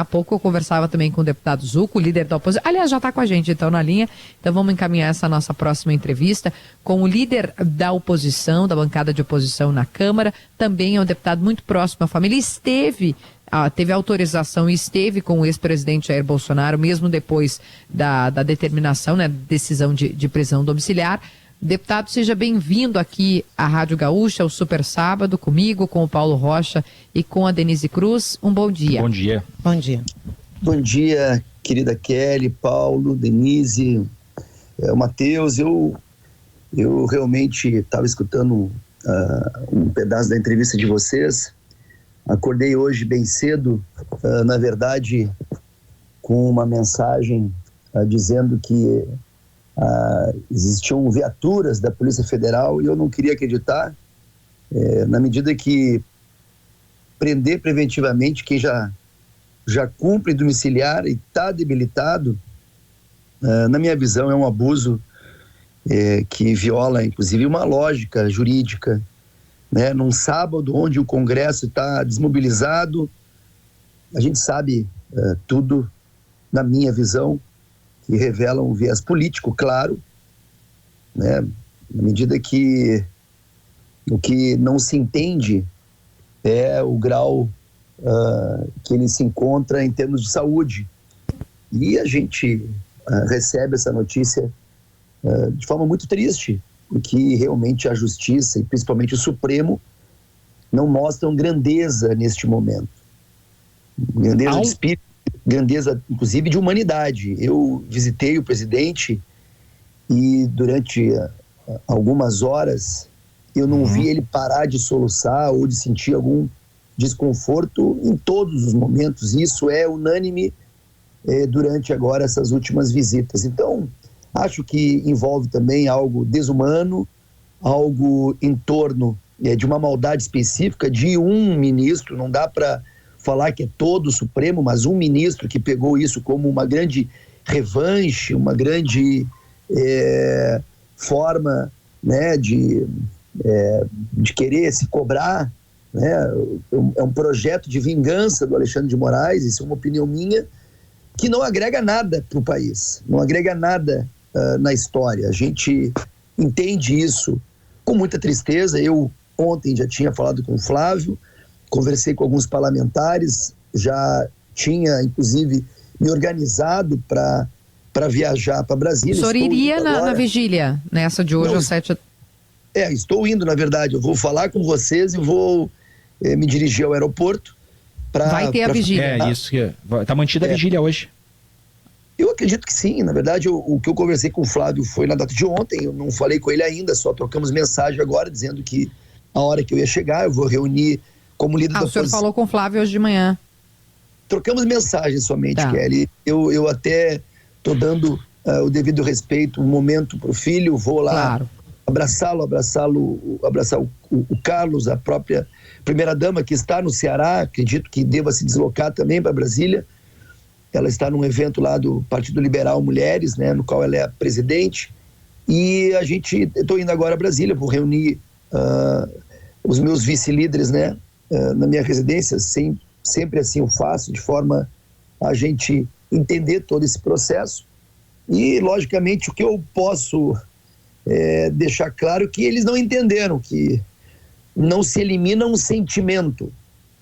Há pouco eu conversava também com o deputado Zuco, líder da oposição. Aliás, já está com a gente então na linha. Então vamos encaminhar essa nossa próxima entrevista com o líder da oposição, da bancada de oposição na Câmara. Também é um deputado muito próximo à família. Teve autorização e esteve com o ex-presidente Jair Bolsonaro, mesmo depois da determinação, né, decisão de prisão domiciliar. Deputado, seja bem-vindo aqui à Rádio Gaúcha, ao Super Sábado, comigo, com o Paulo Rocha e com a Denise Cruz. Um bom dia. Bom dia. Bom dia. Bom dia, querida Kelly, Paulo, Denise, Matheus. Eu realmente estava escutando um pedaço da entrevista de vocês. Acordei hoje bem cedo, na verdade, com uma mensagem dizendo que existiam viaturas da Polícia Federal e eu não queria acreditar, na medida que prender preventivamente quem já cumpre domiciliar e está debilitado, na minha visão é um abuso que viola inclusive uma lógica jurídica, né? Num sábado onde o Congresso está desmobilizado, a gente sabe tudo, na minha visão, que revela um viés político, claro, né? Na medida que o que não se entende é o grau que ele se encontra em termos de saúde. E a gente recebe essa notícia de forma muito triste, porque realmente a Justiça e principalmente o Supremo não mostram grandeza neste momento. Grandeza de espírito, grandeza inclusive de humanidade. Eu visitei o presidente e durante algumas horas eu não vi ele parar de soluçar ou de sentir algum desconforto em todos os momentos. Isso é unânime durante agora essas últimas visitas. Então, acho que envolve também algo desumano, algo em torno de uma maldade específica de um ministro. Não dá para falar que é todo o Supremo, mas um ministro que pegou isso como uma grande revanche, uma grande forma, né, de querer se cobrar, né? É um projeto de vingança do Alexandre de Moraes. Isso é uma opinião minha, que não agrega nada para o país, não agrega nada na história. A gente entende isso com muita tristeza. Eu ontem já tinha falado com o Flávio, conversei com alguns parlamentares, já tinha inclusive me organizado para viajar para Brasília. O senhor iria na vigília, nessa de hoje, às 7? Estou indo, na verdade. Eu vou falar com vocês e vou me dirigir ao aeroporto. Vai ter a vigília. Isso. Está mantida a vigília hoje. Eu acredito que sim. Na verdade, o que eu conversei com o Flávio foi na data de ontem. Eu não falei com ele ainda, só trocamos mensagem agora, dizendo que a hora que eu ia chegar, eu vou reunir como líder da oposição. O senhor falou com o Flávio hoje de manhã. Trocamos mensagens somente, Kelly. Eu até estou dando o devido respeito, um momento para o filho, vou lá abraçar o Carlos, a própria primeira-dama que está no Ceará, acredito que deva se deslocar também para Brasília. Ela está num evento lá do Partido Liberal Mulheres, né, no qual ela é a presidente, e estou indo agora a Brasília, vou reunir os meus vice-líderes, né, na minha residência. Sempre assim eu faço, de forma a gente entender todo esse processo. E, logicamente, o que eu posso deixar claro que eles não entenderam, que não se elimina um sentimento.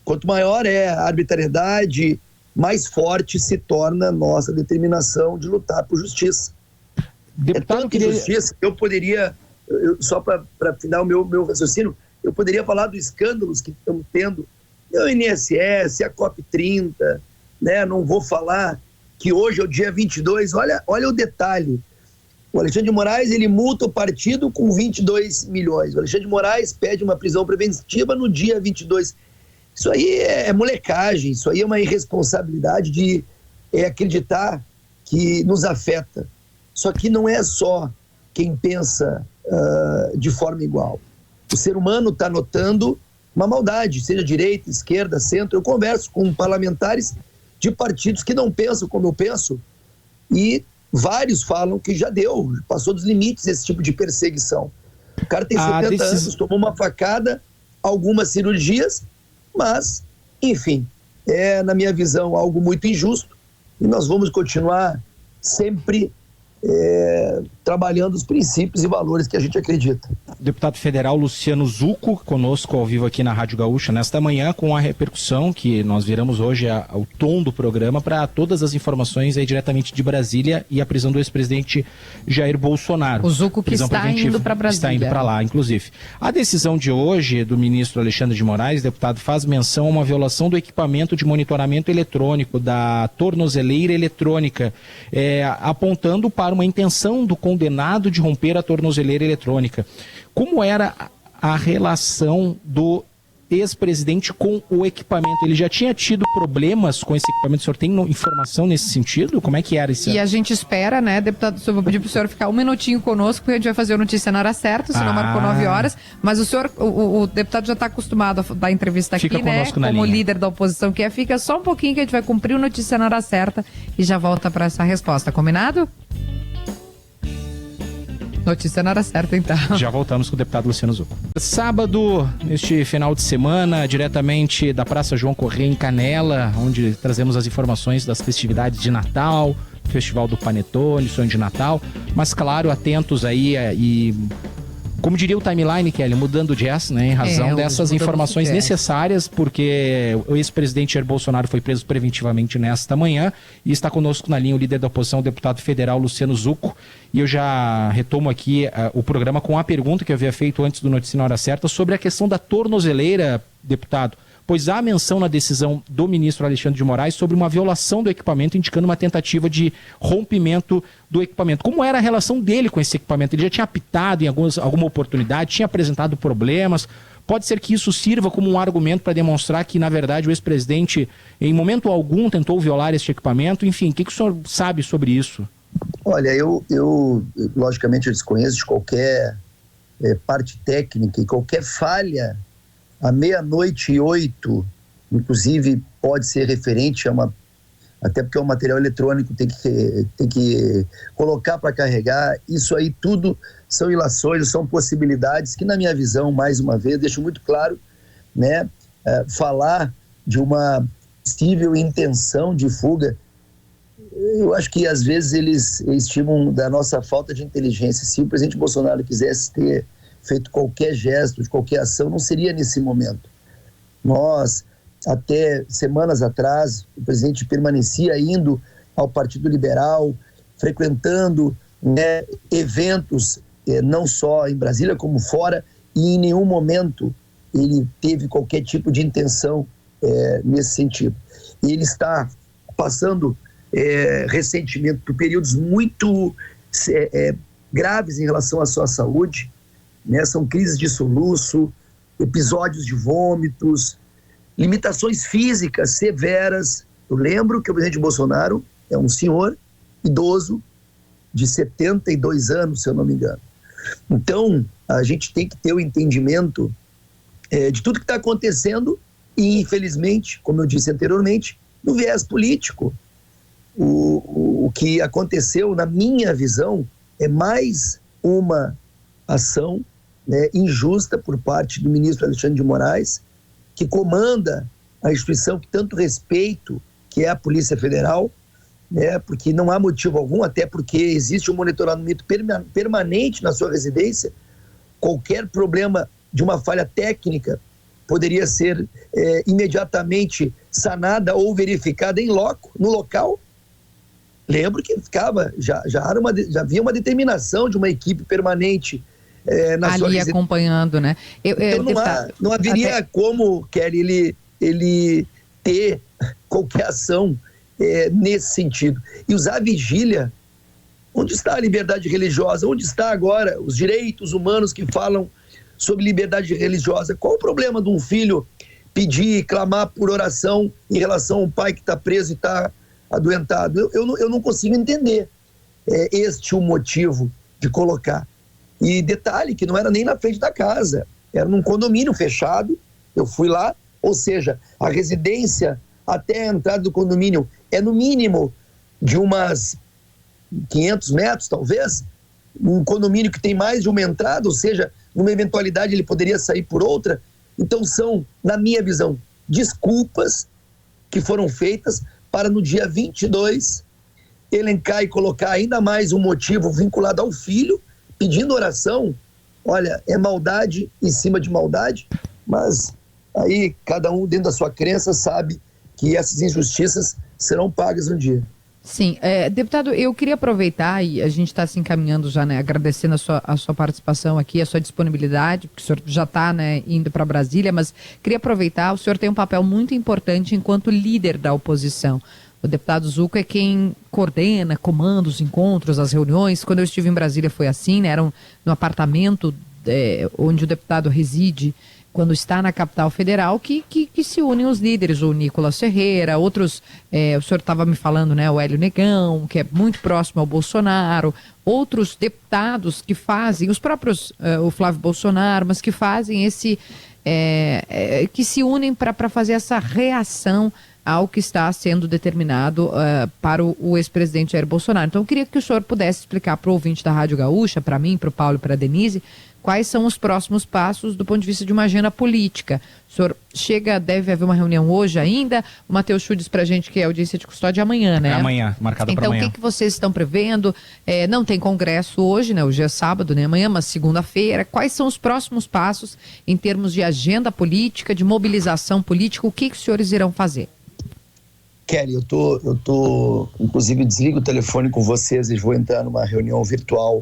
Quanto maior é a arbitrariedade, mais forte se torna a nossa determinação de lutar por justiça. Deputado, justiça, eu poderia, só para final o meu raciocínio, eu poderia falar dos escândalos que estamos tendo, o INSS, a COP30, né? Não vou falar que hoje é o dia 22, olha o detalhe. O Alexandre de Moraes, ele multa o partido com 22 milhões. O Alexandre de Moraes pede uma prisão preventiva no dia 22. Isso aí é molecagem, isso aí é uma irresponsabilidade de acreditar que nos afeta. Só que não é só quem pensa de forma igual. O ser humano está notando uma maldade, seja direita, esquerda, centro. Eu converso com parlamentares de partidos que não pensam como eu penso, e vários falam que já passou dos limites esse tipo de perseguição. O cara tem 70 anos, tomou uma facada, algumas cirurgias, mas, enfim, é, na minha visão, algo muito injusto, e nós vamos continuar sempre trabalhando os princípios e valores que a gente acredita. Deputado federal Luciano Zucco, conosco ao vivo aqui na Rádio Gaúcha nesta manhã, com a repercussão que nós viramos hoje o tom do programa para todas as informações aí diretamente de Brasília e a prisão do ex-presidente Jair Bolsonaro. O Zucco que está indo para Brasília. Está indo para lá, inclusive. A decisão de hoje do ministro Alexandre de Moraes, deputado, faz menção a uma violação do equipamento de monitoramento eletrônico, da tornozeleira eletrônica, apontando para uma intenção do condenado de romper a tornozeleira eletrônica. Como era a relação do ex-presidente com o equipamento? Ele já tinha tido problemas com esse equipamento? O senhor tem informação nesse sentido? Como é que era isso? E a gente espera, né, deputado, eu vou pedir para o senhor ficar um minutinho conosco, porque a gente vai fazer a notícia na hora certa, senão marcou 9 horas, mas o senhor, o deputado já está acostumado a dar entrevista aqui, né, como líder da oposição que fica só um pouquinho que a gente vai cumprir o notícia na hora certa e já volta para essa resposta, combinado? Notícia na hora certa, então. Já voltamos com o deputado Luciano Zucco. Sábado, neste final de semana, diretamente da Praça João Corrêa, em Canela, onde trazemos as informações das festividades de Natal, Festival do Panetone, Sonho de Natal, mas claro, atentos aí e... Como diria o timeline, Kelly, mudando de jazz, né, em razão dessas informações necessárias, porque o ex-presidente Jair Bolsonaro foi preso preventivamente nesta manhã e está conosco na linha o líder da oposição, o deputado federal Luciano Zucco. E eu já retomo aqui o programa com a pergunta que eu havia feito antes do Notícia na Hora Certa sobre a questão da tornozeleira, deputado, pois há menção na decisão do ministro Alexandre de Moraes sobre uma violação do equipamento, indicando uma tentativa de rompimento do equipamento. Como era a relação dele com esse equipamento? Ele já tinha apitado em alguma oportunidade, tinha apresentado problemas? Pode ser que isso sirva como um argumento para demonstrar que, na verdade, o ex-presidente, em momento algum, tentou violar esse equipamento? Enfim, o que o senhor sabe sobre isso? Olha, eu logicamente, eu desconheço de qualquer parte técnica e qualquer falha à 00:08, inclusive pode ser referente a até porque o material eletrônico tem que colocar para carregar, isso aí tudo são ilações, são possibilidades que, na minha visão, mais uma vez, deixo muito claro, né, falar de uma possível intenção de fuga, eu acho que às vezes eles estimam da nossa falta de inteligência. Se o presidente Bolsonaro quisesse ter feito qualquer gesto, de qualquer ação, não seria nesse momento. Nós, até semanas atrás, o presidente permanecia indo ao Partido Liberal, frequentando, né, eventos, não só em Brasília como fora, e em nenhum momento ele teve qualquer tipo de intenção nesse sentido. E ele está passando recentemente por períodos muito graves em relação à sua saúde, né? São crises de soluço, episódios de vômitos, limitações físicas severas. Eu lembro que o presidente Bolsonaro é um senhor idoso de 72 anos, se eu não me engano. Então, a gente tem que ter o entendimento de tudo que está acontecendo e, infelizmente, como eu disse anteriormente, no viés político. O que aconteceu, na minha visão, é mais uma ação, né, injusta por parte do ministro Alexandre de Moraes, que comanda a instituição que tanto respeito, que é a Polícia Federal, né, porque não há motivo algum, até porque existe um monitoramento permanente na sua residência. Qualquer problema de uma falha técnica poderia ser imediatamente sanada ou verificada em loco, no local. Lembro que já havia uma determinação de uma equipe permanente na sua residência. Acompanhando, né? Então não haveria como, Kelly, ele ter qualquer ação nesse sentido. E usar a vigília, onde está a liberdade religiosa? Onde está agora os direitos humanos que falam sobre liberdade religiosa? Qual o problema de um filho pedir, clamar por oração em relação a um pai que está preso e está adoentado? Eu não consigo entender este o motivo de colocar. E detalhe que não era nem na frente da casa, era num condomínio fechado. Eu fui lá, ou seja, a residência até a entrada do condomínio é no mínimo de umas 500 metros, talvez. Um condomínio que tem mais de uma entrada, ou seja, numa eventualidade ele poderia sair por outra. Então são, na minha visão, desculpas que foram feitas para no dia 22 elencar e colocar ainda mais um motivo vinculado ao filho, pedindo oração. Olha, é maldade em cima de maldade, mas aí cada um dentro da sua crença sabe que essas injustiças serão pagas um dia. Sim, deputado, eu queria aproveitar, e a gente está se encaminhando já, né, agradecendo a sua participação aqui, a sua disponibilidade, porque o senhor já está, né, indo para Brasília, mas queria aproveitar, o senhor tem um papel muito importante enquanto líder da oposição. O deputado Zucco é quem coordena, comanda os encontros, as reuniões. Quando eu estive em Brasília foi assim, né? Era no apartamento onde o deputado reside, quando está na capital federal, que se unem os líderes, o Nicolas Ferreira, outros, o senhor estava me falando, né? O Hélio Negão, que é muito próximo ao Bolsonaro, outros deputados que fazem, os próprios, o Flávio Bolsonaro, mas que fazem que se unem para fazer essa reação ao que está sendo determinado para o ex-presidente Jair Bolsonaro. Então, eu queria que o senhor pudesse explicar para o ouvinte da Rádio Gaúcha, para mim, para o Paulo e para a Denise, quais são os próximos passos do ponto de vista de uma agenda política. O senhor deve haver uma reunião hoje ainda, o Matheus Chu diz para a gente que é audiência de custódia amanhã, né? É amanhã, marcada para amanhã. Então, o que vocês estão prevendo? Não tem congresso hoje, né? Hoje é sábado, nem amanhã, mas segunda-feira. Quais são os próximos passos em termos de agenda política, de mobilização política? O que os senhores irão fazer? Kelly, eu tô, inclusive desligo o telefone com vocês e vou entrar numa reunião virtual.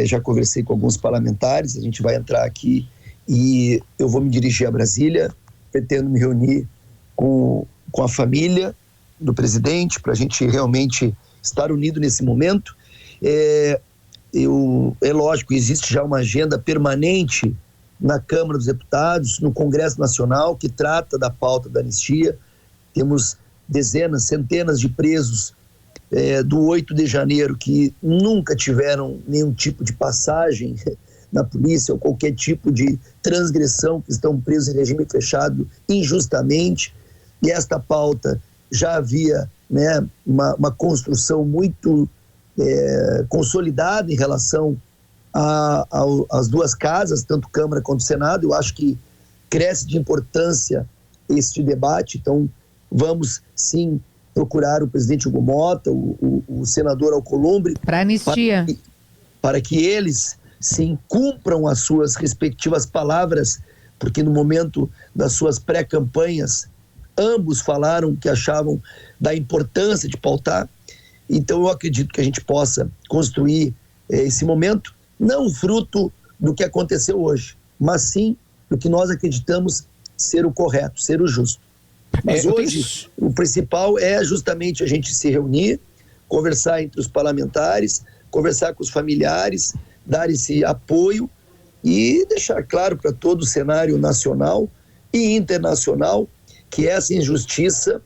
Já conversei com alguns parlamentares, a gente vai entrar aqui e eu vou me dirigir a Brasília, pretendo me reunir com a família do presidente para a gente realmente estar unido nesse momento. É lógico, existe já uma agenda permanente na Câmara dos Deputados, no Congresso Nacional, que trata da pauta da anistia. Temos dezenas, centenas de presos do 8 de janeiro que nunca tiveram nenhum tipo de passagem na polícia ou qualquer tipo de transgressão, que estão presos em regime fechado injustamente. E esta pauta já havia, né, uma construção muito consolidada em relação às duas casas, tanto Câmara quanto Senado. Eu acho que cresce de importância este debate, então vamos, sim, procurar o presidente Hugo Mota, o senador Alcolumbre... Para anistia. Para que eles, sim, cumpram as suas respectivas palavras, porque no momento das suas pré-campanhas, ambos falaram que achavam da importância de pautar. Então, eu acredito que a gente possa construir esse momento, não fruto do que aconteceu hoje, mas sim do que nós acreditamos ser o correto, ser o justo. Mas hoje o principal é justamente a gente se reunir, conversar entre os parlamentares, conversar com os familiares, dar esse apoio e deixar claro para todo o cenário nacional e internacional que essa injustiça,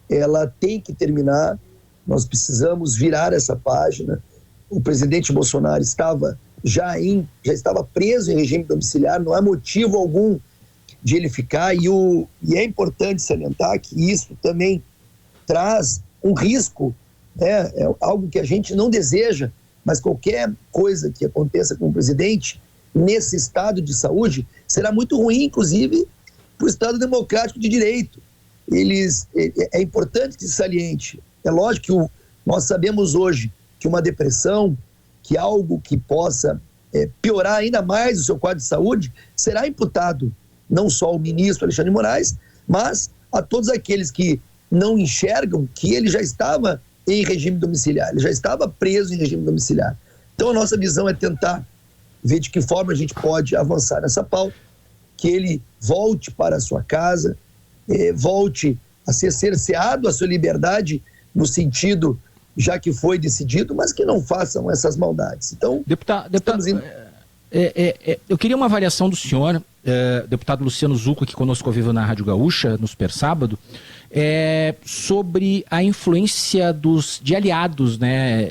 ela tem que terminar. Nós precisamos virar essa página. O presidente Bolsonaro já estava preso em regime domiciliar, não há motivo algum de ele ficar, e é importante salientar que isso também traz um risco, né? É algo que a gente não deseja, mas qualquer coisa que aconteça com o presidente nesse estado de saúde será muito ruim, inclusive, para o Estado Democrático de Direito. É importante que se saliente. É lógico que nós sabemos hoje que uma depressão, que algo que possa piorar ainda mais o seu quadro de saúde, será imputado não só ao ministro Alexandre de Moraes, mas a todos aqueles que não enxergam que ele já estava em regime domiciliar, ele já estava preso em regime domiciliar. Então a nossa visão é tentar ver de que forma a gente pode avançar nessa pauta, que ele volte para a sua casa, volte a ser cerceado a sua liberdade no sentido já que foi decidido, mas que não façam essas maldades. Então, deputado, eu queria uma avaliação do senhor, deputado Luciano Zucco, aqui conosco ao vivo na Rádio Gaúcha, no Super Sábado, sobre a influência de aliados, né,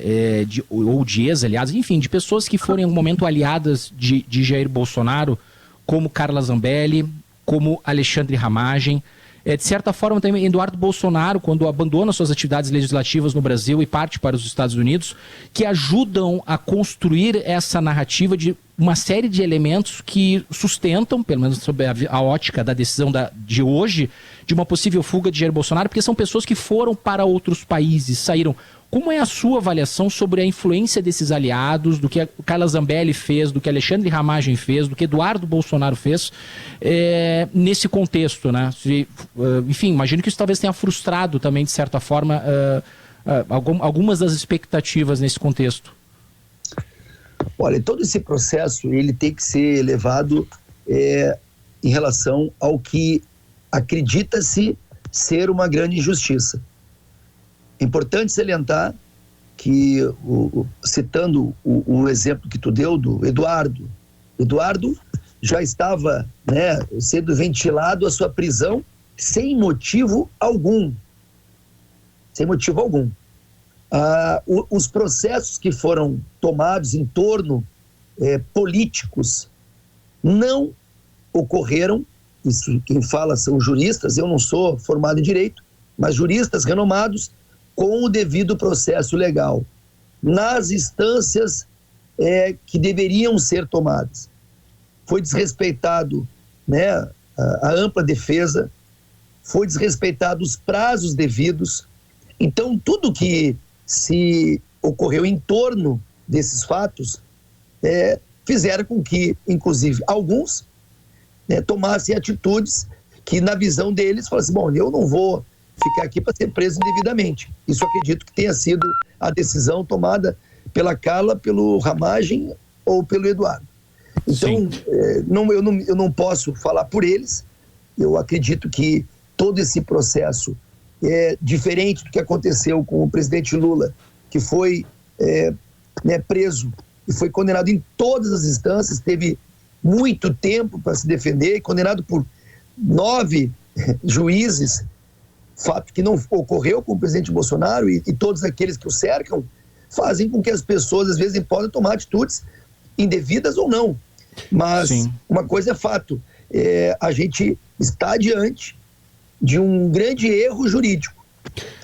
ou de ex-aliados, enfim, de pessoas que foram em algum momento aliadas de Jair Bolsonaro, como Carla Zambelli, como Alexandre Ramagem. De certa forma, também Eduardo Bolsonaro, quando abandona suas atividades legislativas no Brasil e parte para os Estados Unidos, que ajudam a construir essa narrativa de uma série de elementos que sustentam, pelo menos sob a ótica da decisão de hoje, de uma possível fuga de Jair Bolsonaro, porque são pessoas que foram para outros países, saíram. Como é a sua avaliação sobre a influência desses aliados, do que a Carla Zambelli fez, do que Alexandre Ramagem fez, do que Eduardo Bolsonaro fez, nesse contexto, né? Enfim, imagino que isso talvez tenha frustrado também, de certa forma, algumas das expectativas nesse contexto. Olha, todo esse processo ele tem que ser levado em relação ao que acredita-se ser uma grande injustiça. É importante salientar que, citando o exemplo que tu deu do Eduardo já estava, né, sendo ventilado a sua prisão sem motivo algum. Sem motivo algum. Os processos que foram tomados em torno políticos não ocorreram, isso quem fala são juristas, eu não sou formado em direito, mas juristas renomados com o devido processo legal, nas instâncias que deveriam ser tomadas. Foi desrespeitado, né, a ampla defesa, foi desrespeitado os prazos devidos. Então, tudo que se ocorreu em torno desses fatos fizeram com que, inclusive, alguns tomassem atitudes que, na visão deles, falassem, bom, eu não vou ficar aqui para ser preso indevidamente. Isso eu acredito que tenha sido a decisão tomada pela Carla, pelo Ramagem ou pelo Eduardo. Então, eu não posso falar por eles. Eu acredito que todo esse processo é diferente do que aconteceu com o presidente Lula, que foi preso e foi condenado em todas as instâncias, teve muito tempo para se defender, condenado por 9 juízes, fato que não ocorreu com o presidente Bolsonaro e todos aqueles que o cercam, fazem com que as pessoas, às vezes, podem tomar atitudes indevidas ou não. Mas uma coisa é fato, a gente está diante de um grande erro jurídico.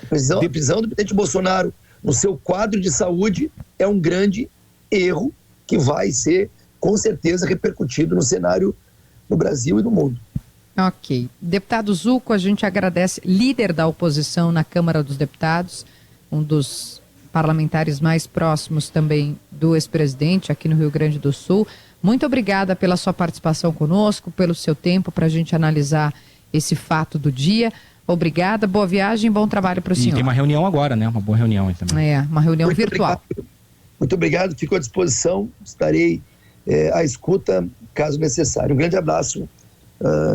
A prisão do presidente Bolsonaro no seu quadro de saúde é um grande erro que vai ser, com certeza, repercutido no cenário no Brasil e no mundo. Ok. Deputado Zucco, a gente agradece, líder da oposição na Câmara dos Deputados, um dos parlamentares mais próximos também do ex-presidente aqui no Rio Grande do Sul. Muito obrigada pela sua participação conosco, pelo seu tempo para a gente analisar esse fato do dia. Obrigada, boa viagem, bom trabalho para o senhor. E tem uma reunião agora, né? Uma boa reunião aí também. Uma reunião Muito virtual. Muito obrigado, fico à disposição, estarei à escuta caso necessário. Um grande abraço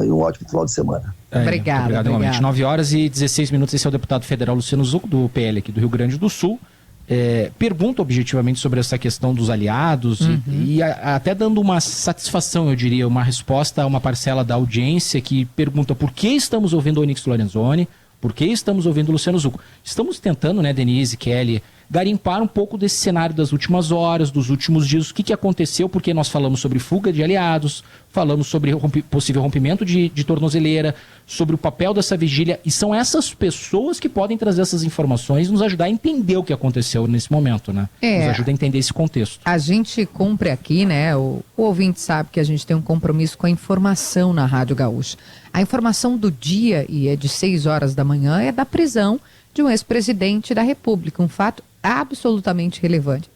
e um ótimo final de semana. Obrigado. Igualmente. 9h16, esse é o deputado federal Luciano Zucco, do PL aqui do Rio Grande do Sul. Pergunta objetivamente sobre essa questão dos aliados e até dando uma satisfação, eu diria, uma resposta a uma parcela da audiência que pergunta por que estamos ouvindo o Onyx Lorenzoni, por que estamos ouvindo o Luciano Zucco. Estamos tentando, né, Denise, Kelly, garimpar um pouco desse cenário das últimas horas, dos últimos dias, o que aconteceu, porque nós falamos sobre fuga de aliados, falamos sobre possível rompimento de tornozeleira, sobre o papel dessa vigília, e são essas pessoas que podem trazer essas informações e nos ajudar a entender o que aconteceu nesse momento, né? Nos ajuda a entender esse contexto. A gente cumpre aqui, né? O ouvinte sabe que a gente tem um compromisso com a informação na Rádio Gaúcha. A informação do dia, e é de 6 horas da manhã, é da prisão de um ex-presidente da República, um fato absolutamente relevante.